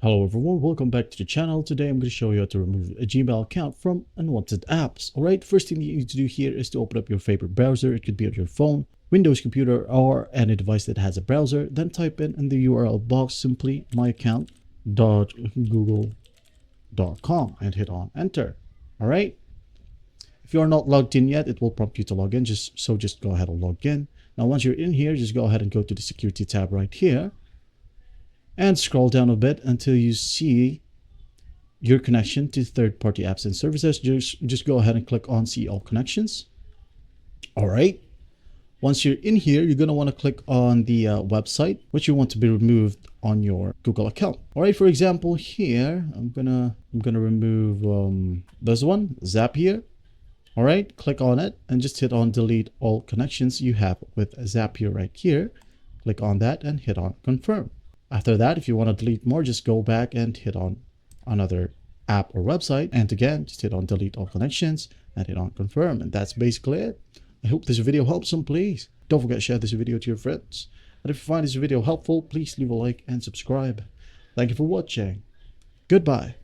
Hello everyone, welcome back to the channel. Today I'm going to show you how to remove a Gmail account from unwanted apps. Alright, first thing you need to do here is to open up your favorite browser. It could be on your phone, Windows computer, or any device that has a browser. Then type in the URL box simply myaccount.google.com and hit on enter. Alright, if you are not logged in yet, it will prompt you to log in. Just go ahead and log in. Now once you're in here, just go ahead and go to the security tab right here. And scroll down a bit until you see your connection to third-party apps and services. Just go ahead and click on see all connections. All right. Once you're in here, you're going to want to click on the website which you want to be removed on your Google account. All right. For example, here I'm gonna remove this one, Zapier. All right. Click on it and just hit on delete all connections you have with Zapier right here. Click on that and hit on confirm. After that, if you want to delete more, just go back and hit on another app or website. And again, just hit on delete all connections and hit on confirm. And that's basically it. I hope this video helps some, please. Don't forget to share this video to your friends. And if you find this video helpful, please leave a like and subscribe. Thank you for watching. Goodbye.